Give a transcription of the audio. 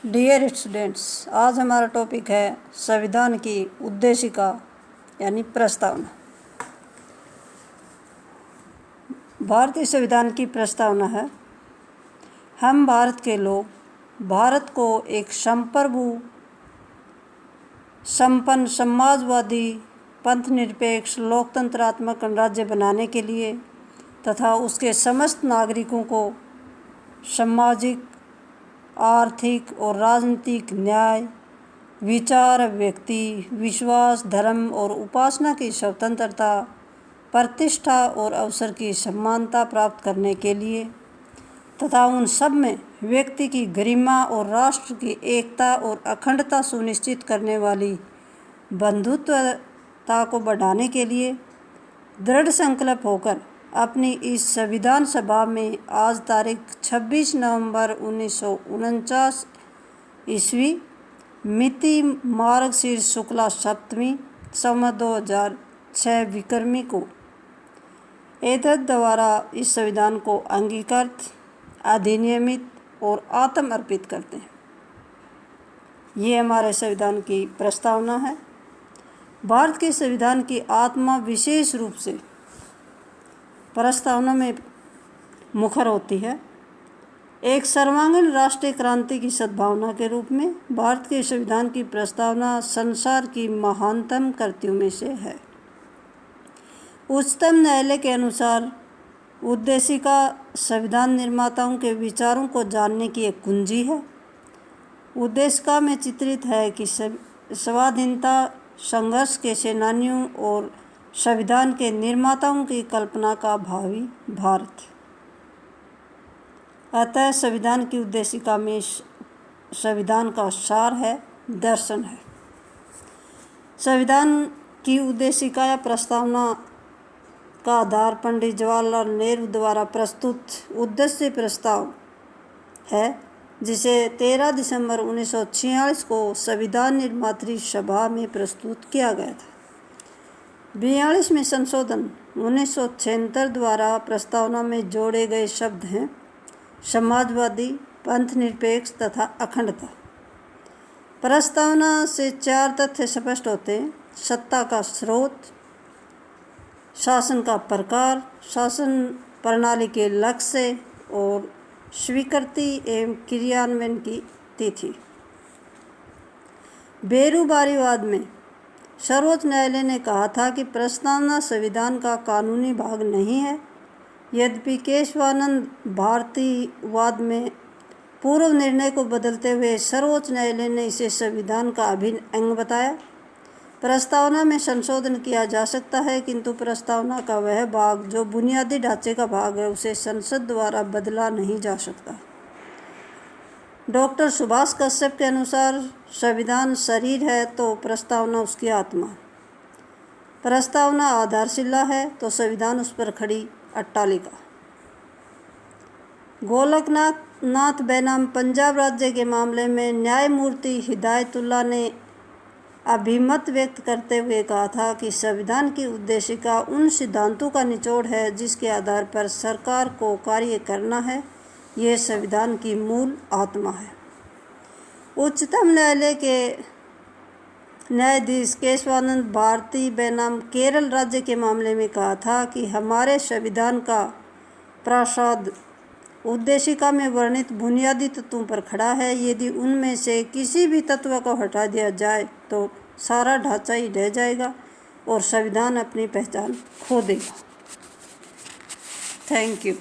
Dear students, आज हमारा topic है संविधान की उद्देशिका यानी प्रस्तावना। भारतीय संविधान की प्रस्तावना है, हम भारत के लोग भारत को एक संप्रभु, संपन्न, समाजवादी, पंथनिरपेक्ष, लोकतंत्रात्मक गणराज्य बनाने के लिए तथा उसके समस्त नागरिकों को सामाजिक, आर्थिक और राजनीतिक न्याय, विचार, व्यक्ति, विश्वास, धर्म और उपासना की स्वतंत्रता, प्रतिष्ठा और अवसर की समानता प्राप्त करने के लिए तथा उन सब में व्यक्ति की गरिमा और राष्ट्र की एकता और अखंडता सुनिश्चित करने वाली बंधुत्वता को बढ़ाने के लिए दृढ़ संकल्प होकर अपनी इस संविधान सभा में आज तारीख 26 नवंबर 1949 ईस्वी मिति मार्गशीर्ष शुक्ला सप्तमी संवत 2006 विक्रमी को एतद द्वारा इस संविधान को अंगीकृत, अधिनियमित और आत्म अर्पित करते हैं। ये हमारे संविधान की प्रस्तावना है। भारत के संविधान की आत्मा विशेष रूप से प्रस्तावना में मुखर होती है। एक सर्वांगीण राष्ट्रीय क्रांति की सद्भावना के रूप में भारत के संविधान की प्रस्तावना संसार की महानतम कृतियों में से है। उच्चतम न्यायालय के अनुसार उद्देशिका संविधान निर्माताओं के विचारों को जानने की एक कुंजी है। उद्देशिका में चित्रित है कि स्वाधीनता संघर्ष के सेनानियों और संविधान के निर्माताओं की कल्पना का भावी भारत। अतः संविधान की उद्देशिका में संविधान का सार है, दर्शन है। संविधान की उद्देशिका या प्रस्तावना का आधार पंडित जवाहरलाल नेहरू द्वारा प्रस्तुत उद्देश्य प्रस्ताव है, जिसे 13 दिसंबर 1946 को संविधान निर्मात्री सभा में प्रस्तुत किया गया था। 42 में संशोधन 1976 द्वारा प्रस्तावना में जोड़े गए शब्द हैं समाजवादी, पंथनिरपेक्ष तथा अखंडता। प्रस्तावना से 4 तथ्य स्पष्ट होते हैं: सत्ता का स्रोत, शासन का प्रकार, शासन प्रणाली के लक्ष्य और स्वीकृति एवं क्रियान्वयन की तिथि। बेरुबारीवाद में सर्वोच्च न्यायालय ने कहा था कि प्रस्तावना संविधान का कानूनी भाग नहीं है। यद्यपि केशवानंद भारतीवाद में पूर्व निर्णय को बदलते हुए सर्वोच्च न्यायालय ने इसे संविधान का अभिन्न अंग बताया। प्रस्तावना में संशोधन किया जा सकता है, किंतु प्रस्तावना का वह भाग जो बुनियादी ढांचे का भाग है उसे संसद द्वारा बदला नहीं जा सकता। डॉक्टर सुभाष कश्यप के अनुसार संविधान शरीर है तो प्रस्तावना उसकी आत्मा। प्रस्तावना आधारशिला है तो संविधान उस पर खड़ी अट्टालिका। गोलकनाथ बैनाम पंजाब राज्य के मामले में न्यायमूर्ति हिदायतुल्लाह ने अभिमत व्यक्त करते हुए कहा था कि संविधान की उद्देशिका उन सिद्धांतों का निचोड़ है जिसके आधार पर सरकार को कार्य करना है। यह संविधान की मूल आत्मा है। उच्चतम न्यायालय के न्यायाधीश केशवानंद भारती बैनाम केरल राज्य के मामले में कहा था कि हमारे संविधान का प्रासाद उद्देशिका में वर्णित बुनियादी तत्वों पर खड़ा है। यदि उनमें से किसी भी तत्व को हटा दिया जाए तो सारा ढांचा ही रह जाएगा और संविधान अपनी पहचान खो देगा। Thank you.